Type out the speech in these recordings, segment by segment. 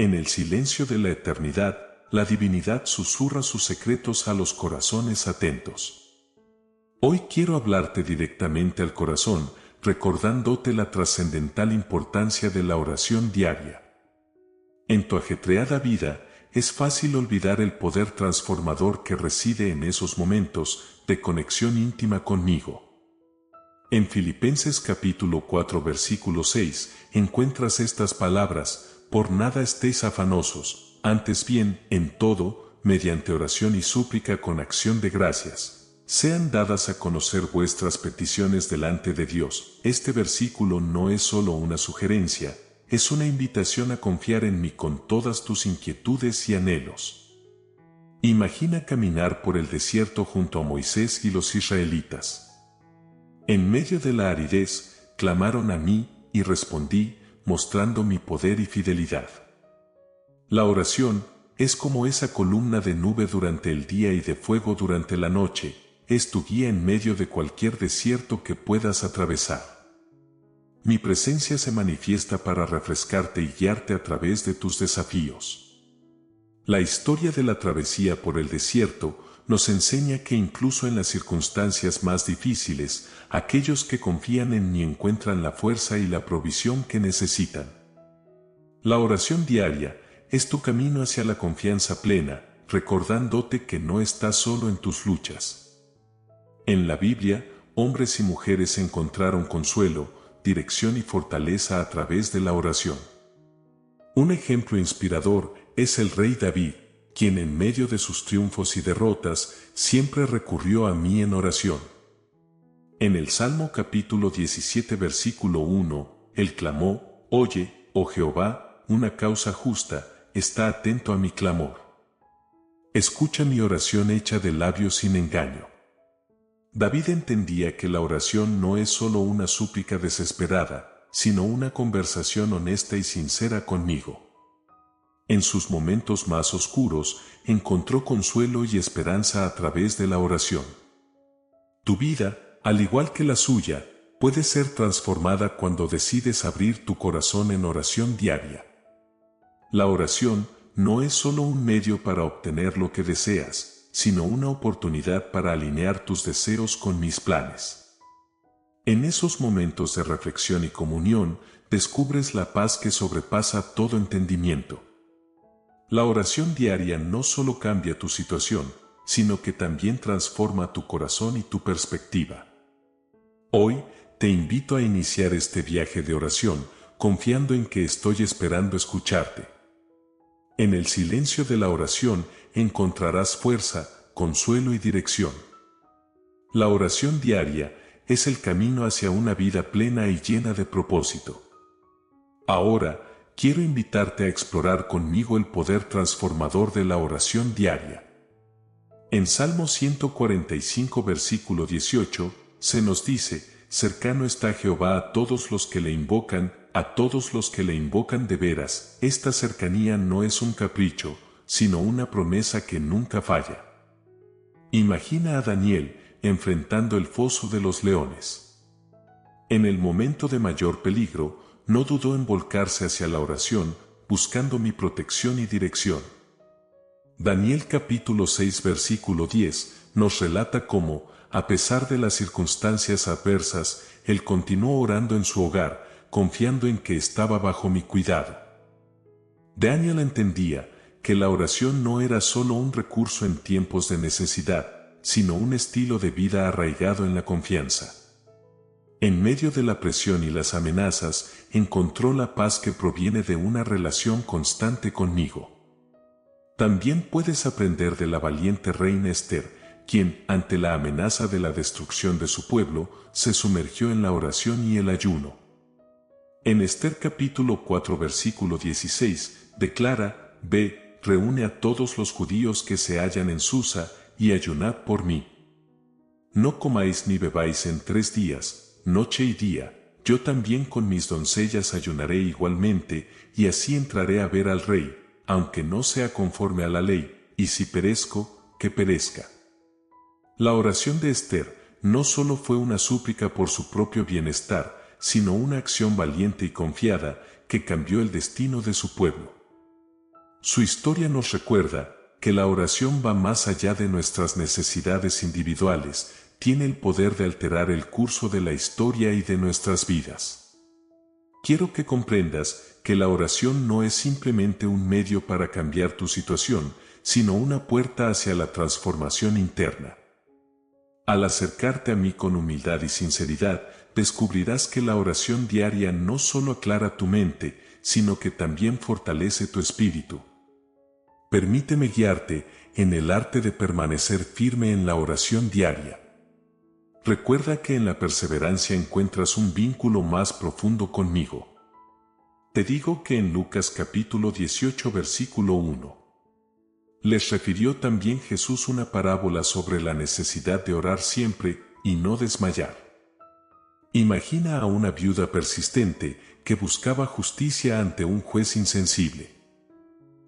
En el silencio de la eternidad, la divinidad susurra sus secretos a los corazones atentos. Hoy quiero hablarte directamente al corazón, recordándote la trascendental importancia de la oración diaria. En tu ajetreada vida, es fácil olvidar el poder transformador que reside en esos momentos de conexión íntima conmigo. En Filipenses capítulo 4 versículo 6 encuentras estas palabras: por nada estéis afanosos, antes bien, en todo, mediante oración y súplica con acción de gracias, sean dadas a conocer vuestras peticiones delante de Dios. Este versículo no es solo una sugerencia, es una invitación a confiar en mí con todas tus inquietudes y anhelos. Imagina caminar por el desierto junto a Moisés y los israelitas. En medio de la aridez, clamaron a mí, y respondí, mostrando mi poder y fidelidad. La oración es como esa columna de nube durante el día y de fuego durante la noche, es tu guía en medio de cualquier desierto que puedas atravesar. Mi presencia se manifiesta para refrescarte y guiarte a través de tus desafíos. La historia de la travesía por el desierto nos enseña que incluso en las circunstancias más difíciles, aquellos que confían en mí encuentran la fuerza y la provisión que necesitan. La oración diaria es tu camino hacia la confianza plena, recordándote que no estás solo en tus luchas. En la Biblia, hombres y mujeres encontraron consuelo, dirección y fortaleza a través de la oración. Un ejemplo inspirador es el rey David, quien en medio de sus triunfos y derrotas siempre recurrió a mí en oración. En el Salmo capítulo 17 versículo 1, él clamó: oye, oh Jehová, una causa justa, está atento a mi clamor. Escucha mi oración hecha de labios sin engaño. David entendía que la oración no es solo una súplica desesperada, sino una conversación honesta y sincera conmigo. En sus momentos más oscuros, encontró consuelo y esperanza a través de la oración. Tu vida, al igual que la suya, puede ser transformada cuando decides abrir tu corazón en oración diaria. La oración no es solo un medio para obtener lo que deseas, sino una oportunidad para alinear tus deseos con mis planes. En esos momentos de reflexión y comunión, descubres la paz que sobrepasa todo entendimiento. La oración diaria no solo cambia tu situación, sino que también transforma tu corazón y tu perspectiva. Hoy, te invito a iniciar este viaje de oración, confiando en que estoy esperando escucharte. En el silencio de la oración encontrarás fuerza, consuelo y dirección. La oración diaria es el camino hacia una vida plena y llena de propósito. Ahora, quiero invitarte a explorar conmigo el poder transformador de la oración diaria. En Salmo 145 versículo 18, se nos dice: cercano está Jehová a todos los que le invocan, a todos los que le invocan de veras. Esta cercanía no es un capricho, sino una promesa que nunca falla. Imagina a Daniel enfrentando el foso de los leones. En el momento de mayor peligro, no dudó en volcarse hacia la oración, buscando mi protección y dirección. Daniel capítulo 6 versículo 10 nos relata cómo, a pesar de las circunstancias adversas, él continuó orando en su hogar, confiando en que estaba bajo mi cuidado. Daniel entendía que la oración no era solo un recurso en tiempos de necesidad, sino un estilo de vida arraigado en la confianza. En medio de la presión y las amenazas, encontró la paz que proviene de una relación constante conmigo. También puedes aprender de la valiente reina Esther, quien, ante la amenaza de la destrucción de su pueblo, se sumergió en la oración y el ayuno. En Esther capítulo 4 versículo 16, declara: ve, reúne a todos los judíos que se hallan en Susa, y ayunad por mí. No comáis ni bebáis en 3 días, noche y día, yo también con mis doncellas ayunaré igualmente, y así entraré a ver al rey, aunque no sea conforme a la ley, y si perezco, que perezca. La oración de Esther no solo fue una súplica por su propio bienestar, sino una acción valiente y confiada que cambió el destino de su pueblo. Su historia nos recuerda que la oración va más allá de nuestras necesidades individuales, tiene el poder de alterar el curso de la historia y de nuestras vidas. Quiero que comprendas que la oración no es simplemente un medio para cambiar tu situación, sino una puerta hacia la transformación interna. Al acercarte a mí con humildad y sinceridad, descubrirás que la oración diaria no solo aclara tu mente, sino que también fortalece tu espíritu. Permíteme guiarte en el arte de permanecer firme en la oración diaria. Recuerda que en la perseverancia encuentras un vínculo más profundo conmigo. Te digo que en Lucas capítulo 18 versículo 1. Les refirió también Jesús una parábola sobre la necesidad de orar siempre y no desmayar. Imagina a una viuda persistente que buscaba justicia ante un juez insensible.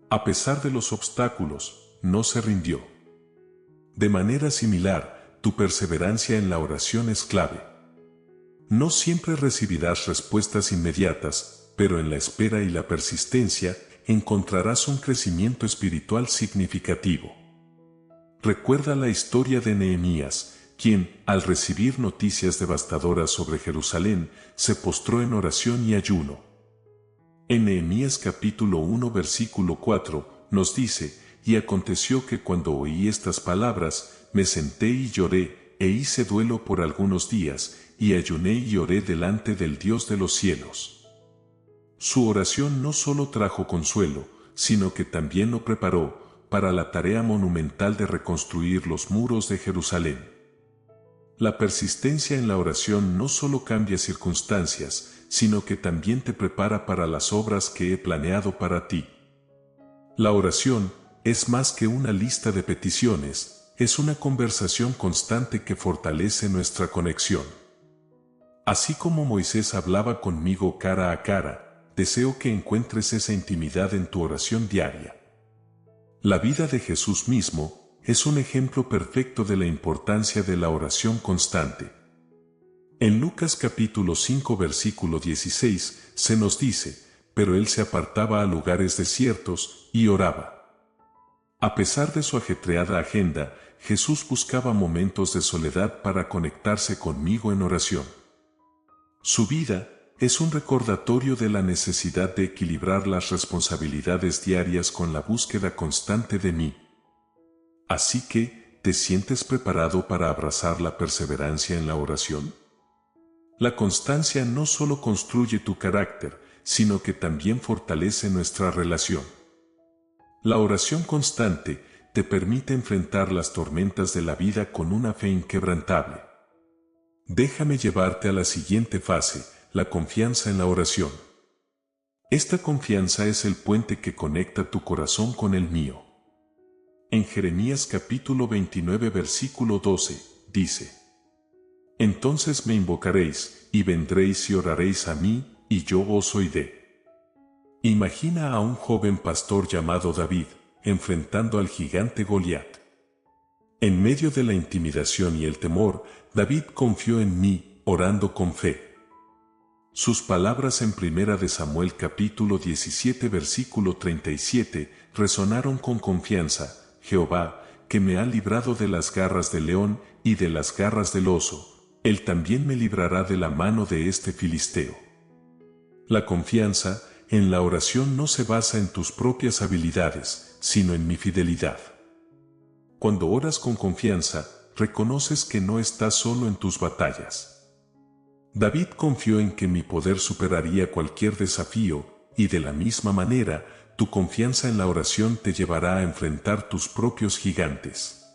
A pesar de los obstáculos, no se rindió. De manera similar, tu perseverancia en la oración es clave. No siempre recibirás respuestas inmediatas, pero en la espera y la persistencia encontrarás un crecimiento espiritual significativo. Recuerda la historia de Nehemías, quien, al recibir noticias devastadoras sobre Jerusalén, se postró en oración y ayuno. En Nehemías capítulo 1 versículo 4 nos dice: «Y aconteció que cuando oí estas palabras, me senté y lloré, e hice duelo por algunos días, y ayuné y oré delante del Dios de los cielos». Su oración no solo trajo consuelo, sino que también lo preparó para la tarea monumental de reconstruir los muros de Jerusalén. La persistencia en la oración no solo cambia circunstancias, sino que también te prepara para las obras que he planeado para ti. La oración es más que una lista de peticiones, es una conversación constante que fortalece nuestra conexión. Así como Moisés hablaba conmigo cara a cara, deseo que encuentres esa intimidad en tu oración diaria. La vida de Jesús mismo es un ejemplo perfecto de la importancia de la oración constante. En Lucas capítulo 5 versículo 16 se nos dice: «Pero él se apartaba a lugares desiertos y oraba». A pesar de su ajetreada agenda, Jesús buscaba momentos de soledad para conectarse conmigo en oración. Su vida es un recordatorio de la necesidad de equilibrar las responsabilidades diarias con la búsqueda constante de mí. Así que, ¿te sientes preparado para abrazar la perseverancia en la oración? La constancia no solo construye tu carácter, sino que también fortalece nuestra relación. La oración constante te permite enfrentar las tormentas de la vida con una fe inquebrantable. Déjame llevarte a la siguiente fase: la confianza en la oración. Esta confianza es el puente que conecta tu corazón con el mío. En Jeremías capítulo 29 versículo 12, dice: «Entonces me invocaréis, y vendréis y oraréis a mí, y yo os oiré». Imagina a un joven pastor llamado David, enfrentando al gigante Goliat. En medio de la intimidación y el temor, David confió en mí, orando con fe. Sus palabras en 1 de Samuel capítulo 17 versículo 37 resonaron con confianza: «Jehová, que me ha librado de las garras del león y de las garras del oso, él también me librará de la mano de este filisteo». La confianza en la oración no se basa en tus propias habilidades, sino en mi fidelidad. Cuando oras con confianza, reconoces que no estás solo en tus batallas. David confió en que mi poder superaría cualquier desafío, y de la misma manera, tu confianza en la oración te llevará a enfrentar tus propios gigantes.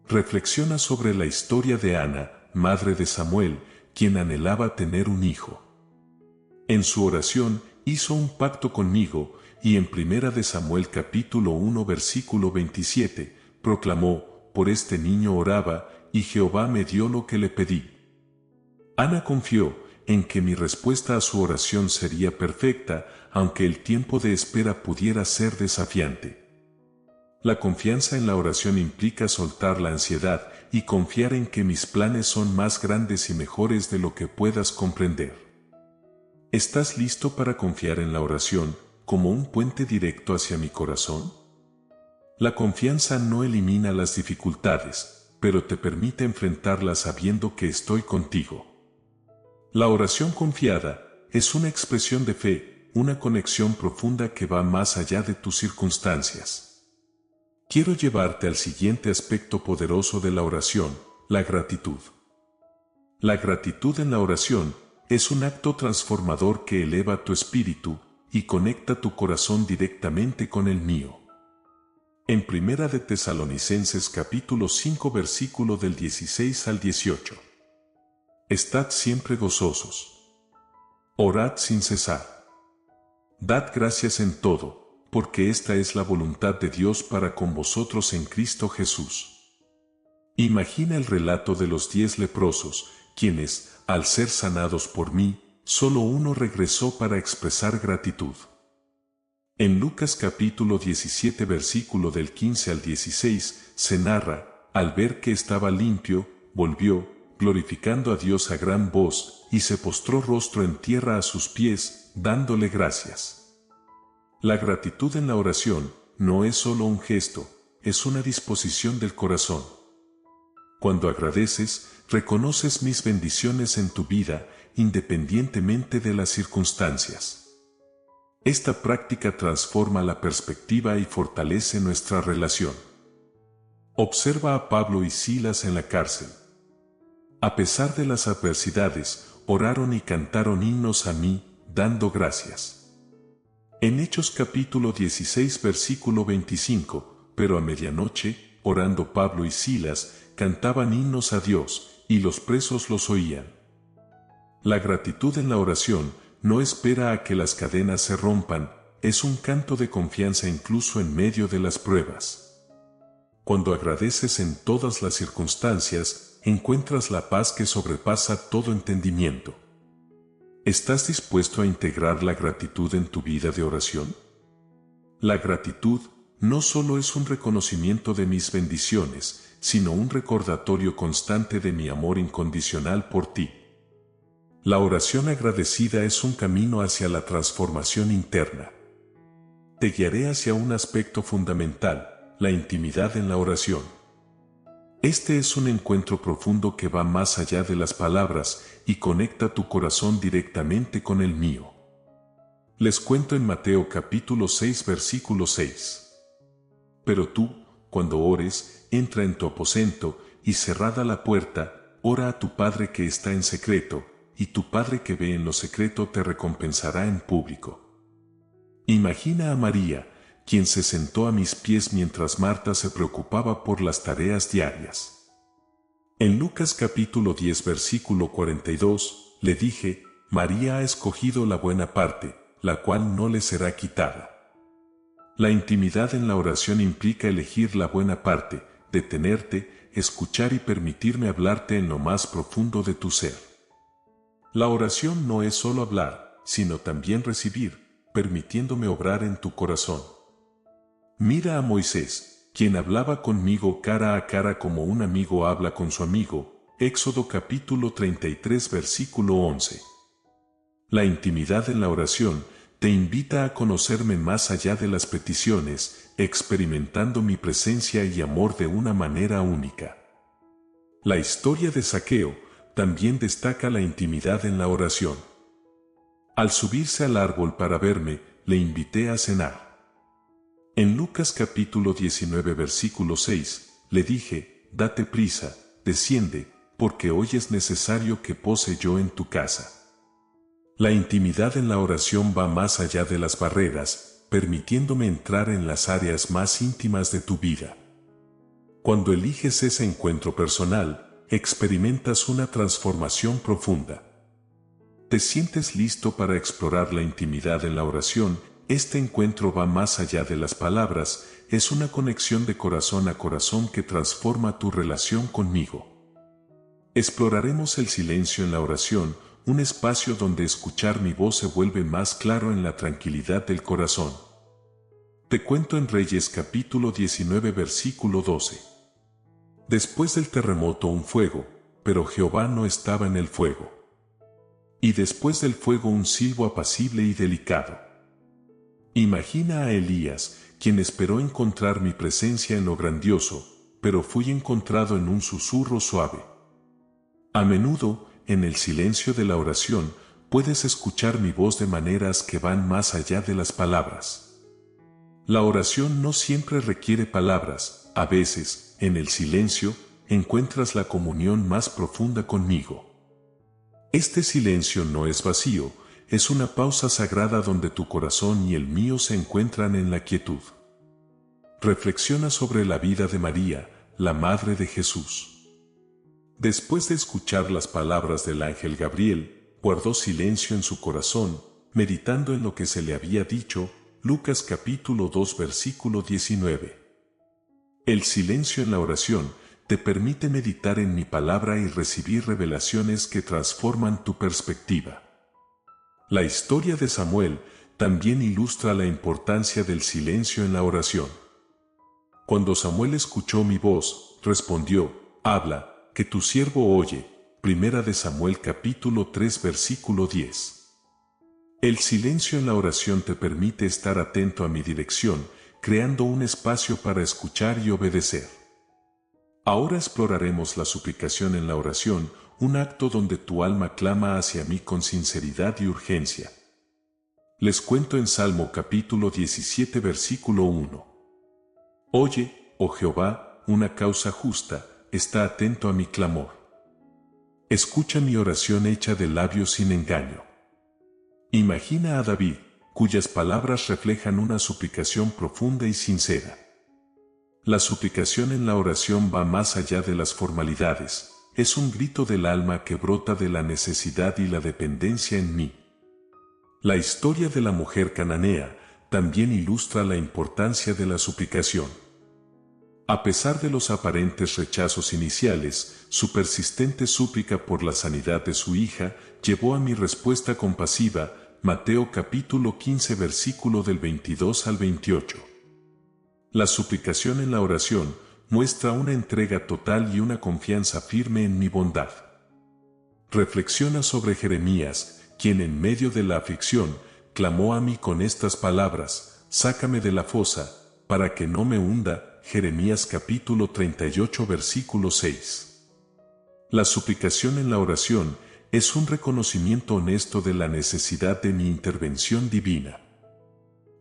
Reflexiona sobre la historia de Ana, madre de Samuel, quien anhelaba tener un hijo. En su oración, hizo un pacto conmigo, y en 1 de Samuel capítulo 1 versículo 27, proclamó: «Por este niño oraba, y Jehová me dio lo que le pedí». Ana confió en que mi respuesta a su oración sería perfecta, aunque el tiempo de espera pudiera ser desafiante. La confianza en la oración implica soltar la ansiedad y confiar en que mis planes son más grandes y mejores de lo que puedas comprender. ¿Estás listo para confiar en la oración, como un puente directo hacia mi corazón? La confianza no elimina las dificultades, pero te permite enfrentarlas sabiendo que estoy contigo. La oración confiada es una expresión de fe, una conexión profunda que va más allá de tus circunstancias. Quiero llevarte al siguiente aspecto poderoso de la oración, la gratitud. La gratitud en la oración es un acto transformador que eleva tu espíritu y conecta tu corazón directamente con el mío. En Primera de Tesalonicenses capítulo 5 versículo del 16 al 18. Estad siempre gozosos. Orad sin cesar. Dad gracias en todo, porque esta es la voluntad de Dios para con vosotros en Cristo Jesús. Imagina el relato de los 10 leprosos, quienes, al ser sanados por mí, solo uno regresó para expresar gratitud. En Lucas capítulo 17 versículo del 15 al 16, se narra, al ver que estaba limpio, volvió, glorificando a Dios a gran voz, y se postró rostro en tierra a sus pies, dándole gracias. La gratitud en la oración no es solo un gesto, es una disposición del corazón. Cuando agradeces, reconoces mis bendiciones en tu vida, independientemente de las circunstancias. Esta práctica transforma la perspectiva y fortalece nuestra relación. Observa a Pablo y Silas en la cárcel. A pesar de las adversidades, oraron y cantaron himnos a mí, dando gracias. En Hechos capítulo 16 versículo 25, pero a medianoche, orando Pablo y Silas, cantaban himnos a Dios, y los presos los oían. La gratitud en la oración no espera a que las cadenas se rompan, es un canto de confianza incluso en medio de las pruebas. Cuando agradeces en todas las circunstancias, encuentras la paz que sobrepasa todo entendimiento. ¿Estás dispuesto a integrar la gratitud en tu vida de oración? La gratitud no solo es un reconocimiento de mis bendiciones, sino un recordatorio constante de mi amor incondicional por ti. La oración agradecida es un camino hacia la transformación interna. Te guiaré hacia un aspecto fundamental, la intimidad en la oración. Este es un encuentro profundo que va más allá de las palabras y conecta tu corazón directamente con el mío. Les cuento en Mateo capítulo 6 versículo 6. Pero tú, cuando ores, entra en tu aposento y cerrada la puerta, ora a tu Padre que está en secreto, y tu Padre que ve en lo secreto te recompensará en público. Imagina a María, quien se sentó a mis pies mientras Marta se preocupaba por las tareas diarias. En Lucas capítulo 10 versículo 42, le dije, María ha escogido la buena parte, la cual no le será quitada. La intimidad en la oración implica elegir la buena parte, detenerte, escuchar y permitirme hablarte en lo más profundo de tu ser. La oración no es solo hablar, sino también recibir, permitiéndome obrar en tu corazón. Mira a Moisés, quien hablaba conmigo cara a cara como un amigo habla con su amigo, Éxodo capítulo 33 versículo 11. La intimidad en la oración te invita a conocerme más allá de las peticiones, experimentando mi presencia y amor de una manera única. La historia de Zaqueo también destaca la intimidad en la oración. Al subirse al árbol para verme, le invité a cenar. En Lucas capítulo 19 versículo 6, le dije, date prisa, desciende, porque hoy es necesario que pose yo en tu casa. La intimidad en la oración va más allá de las barreras, permitiéndome entrar en las áreas más íntimas de tu vida. Cuando eliges ese encuentro personal, experimentas una transformación profunda. ¿Te sientes listo para explorar la intimidad en la oración? Este encuentro va más allá de las palabras, es una conexión de corazón a corazón que transforma tu relación conmigo. Exploraremos el silencio en la oración, un espacio donde escuchar mi voz se vuelve más claro en la tranquilidad del corazón. Te cuento en Reyes capítulo 19 versículo 12. Después del terremoto un fuego, pero Jehová no estaba en el fuego. Y después del fuego un silbo apacible y delicado. Imagina a Elías, quien esperó encontrar mi presencia en lo grandioso, pero fui encontrado en un susurro suave. A menudo, en el silencio de la oración, puedes escuchar mi voz de maneras que van más allá de las palabras. La oración no siempre requiere palabras, a veces, en el silencio, encuentras la comunión más profunda conmigo. Este silencio no es vacío, es una pausa sagrada donde tu corazón y el mío se encuentran en la quietud. Reflexiona sobre la vida de María, la Madre de Jesús. Después de escuchar las palabras del ángel Gabriel, guardó silencio en su corazón, meditando en lo que se le había dicho. Lucas capítulo 2 versículo 19. El silencio en la oración te permite meditar en mi palabra y recibir revelaciones que transforman tu perspectiva. La historia de Samuel también ilustra la importancia del silencio en la oración. Cuando Samuel escuchó mi voz, respondió: habla, que tu siervo oye. Primera de Samuel capítulo 3 versículo 10. El silencio en la oración te permite estar atento a mi dirección, creando un espacio para escuchar y obedecer. Ahora exploraremos la suplicación en la oración, un acto donde tu alma clama hacia mí con sinceridad y urgencia. Les cuento en Salmo capítulo 17 versículo 1. Oye, oh Jehová, una causa justa, está atento a mi clamor. Escucha mi oración hecha de labios sin engaño. Imagina a David, cuyas palabras reflejan una suplicación profunda y sincera. La suplicación en la oración va más allá de las formalidades, es un grito del alma que brota de la necesidad y la dependencia en mí. La historia de la mujer cananea también ilustra la importancia de la suplicación. A pesar de los aparentes rechazos iniciales, su persistente súplica por la sanidad de su hija llevó a mi respuesta compasiva. Mateo capítulo 15 versículo del 22 al 28. La suplicación en la oración muestra una entrega total y una confianza firme en mi bondad. Reflexiona sobre Jeremías, quien en medio de la aflicción clamó a mí con estas palabras: sácame de la fosa, para que no me hunda. Jeremías capítulo 38 versículo 6. La suplicación en la oración es un reconocimiento honesto de la necesidad de mi intervención divina.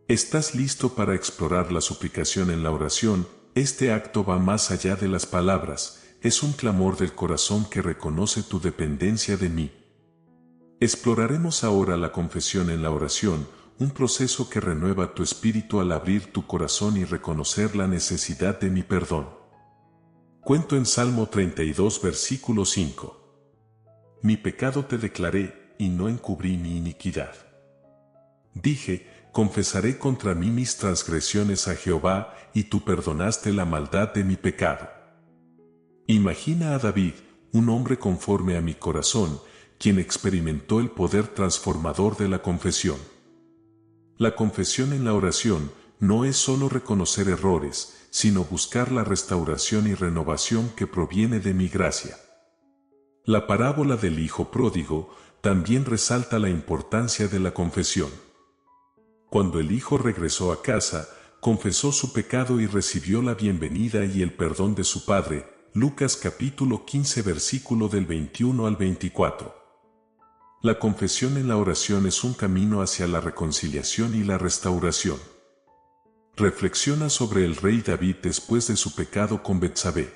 ¿Estás listo para explorar la suplicación en la oración? Este acto va más allá de las palabras, es un clamor del corazón que reconoce tu dependencia de mí. Exploraremos ahora la confesión en la oración, un proceso que renueva tu espíritu al abrir tu corazón y reconocer la necesidad de mi perdón. Cuento en Salmo 32 versículo 5. Mi pecado te declaré, y no encubrí mi iniquidad. Dije: confesaré contra mí mis transgresiones a Jehová, y tú perdonaste la maldad de mi pecado. Imagina a David, un hombre conforme a mi corazón, quien experimentó el poder transformador de la confesión. La confesión en la oración no es solo reconocer errores, sino buscar la restauración y renovación que proviene de mi gracia. La parábola del hijo pródigo también resalta la importancia de la confesión. Cuando el hijo regresó a casa, confesó su pecado y recibió la bienvenida y el perdón de su padre. Lucas capítulo 15 versículo del 21 al 24. La confesión en la oración es un camino hacia la reconciliación y la restauración. Reflexiona sobre el rey David después de su pecado con Betsabé.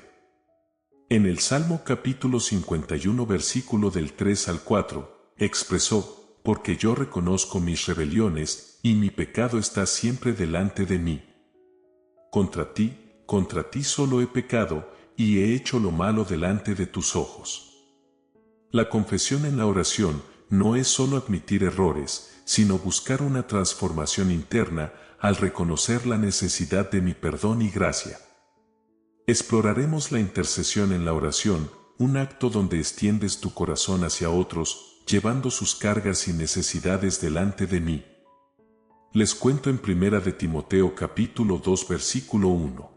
En el Salmo capítulo 51 versículo del 3 al 4, expresó: porque yo reconozco mis rebeliones, y mi pecado está siempre delante de mí. Contra ti solo he pecado, y he hecho lo malo delante de tus ojos. La confesión en la oración no es solo admitir errores, sino buscar una transformación interna al reconocer la necesidad de mi perdón y gracia. Exploraremos la intercesión en la oración, un acto donde extiendes tu corazón hacia otros, llevando sus cargas y necesidades delante de mí. Les cuento en Primera de Timoteo capítulo 2 versículo 1.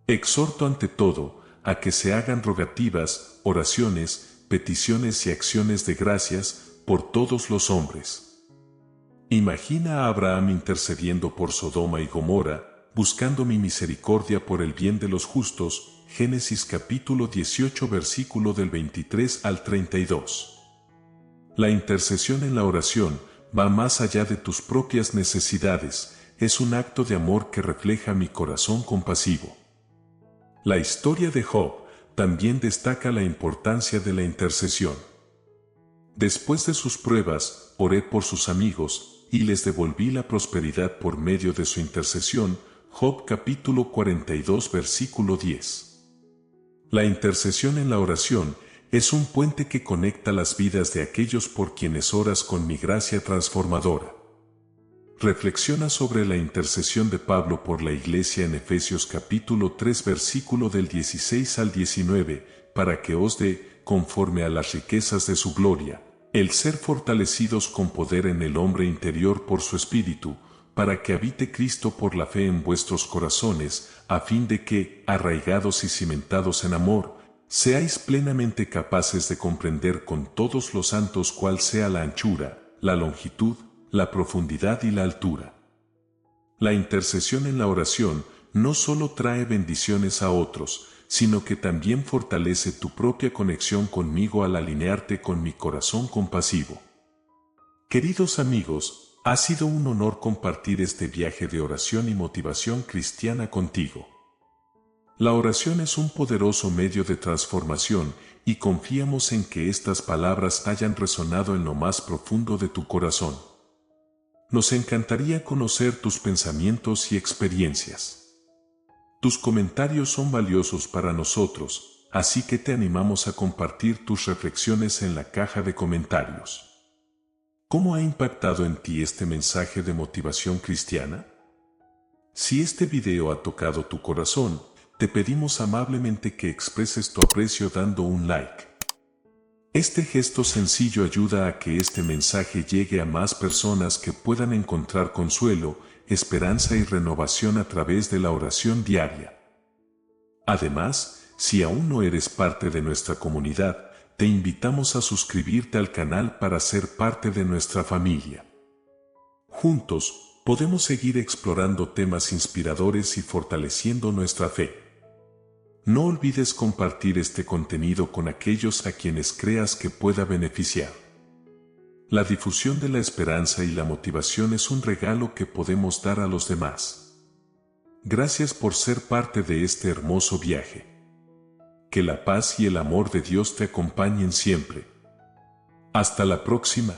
Exhorto ante todo a que se hagan rogativas, oraciones, peticiones y acciones de gracias por todos los hombres. Imagina a Abraham intercediendo por Sodoma y Gomorra, buscando mi misericordia por el bien de los justos. Génesis capítulo 18 versículo del 23 al 32. La intercesión en la oración va más allá de tus propias necesidades, es un acto de amor que refleja mi corazón compasivo. La historia de Job también destaca la importancia de la intercesión. Después de sus pruebas, oré por sus amigos, y les devolví la prosperidad por medio de su intercesión. Job capítulo 42 versículo 10. La intercesión en la oración es un puente que conecta las vidas de aquellos por quienes oras con mi gracia transformadora. Reflexiona sobre la intercesión de Pablo por la Iglesia en Efesios capítulo 3 versículo del 16 al 19, para que os dé, conforme a las riquezas de su gloria, el ser fortalecidos con poder en el hombre interior por su Espíritu, para que habite Cristo por la fe en vuestros corazones, a fin de que, arraigados y cimentados en amor, seáis plenamente capaces de comprender con todos los santos cuál sea la anchura, la longitud, la profundidad y la altura. La intercesión en la oración no solo trae bendiciones a otros, sino que también fortalece tu propia conexión conmigo al alinearte con mi corazón compasivo. Queridos amigos, ha sido un honor compartir este viaje de oración y motivación cristiana contigo. La oración es un poderoso medio de transformación y confiamos en que estas palabras hayan resonado en lo más profundo de tu corazón. Nos encantaría conocer tus pensamientos y experiencias. Tus comentarios son valiosos para nosotros, así que te animamos a compartir tus reflexiones en la caja de comentarios. ¿Cómo ha impactado en ti este mensaje de motivación cristiana? Si este video ha tocado tu corazón, te pedimos amablemente que expreses tu aprecio dando un like. Este gesto sencillo ayuda a que este mensaje llegue a más personas que puedan encontrar consuelo, esperanza y renovación a través de la oración diaria. Además, si aún no eres parte de nuestra comunidad, te invitamos a suscribirte al canal para ser parte de nuestra familia. Juntos, podemos seguir explorando temas inspiradores y fortaleciendo nuestra fe. No olvides compartir este contenido con aquellos a quienes creas que pueda beneficiar. La difusión de la esperanza y la motivación es un regalo que podemos dar a los demás. Gracias por ser parte de este hermoso viaje. Que la paz y el amor de Dios te acompañen siempre. Hasta la próxima.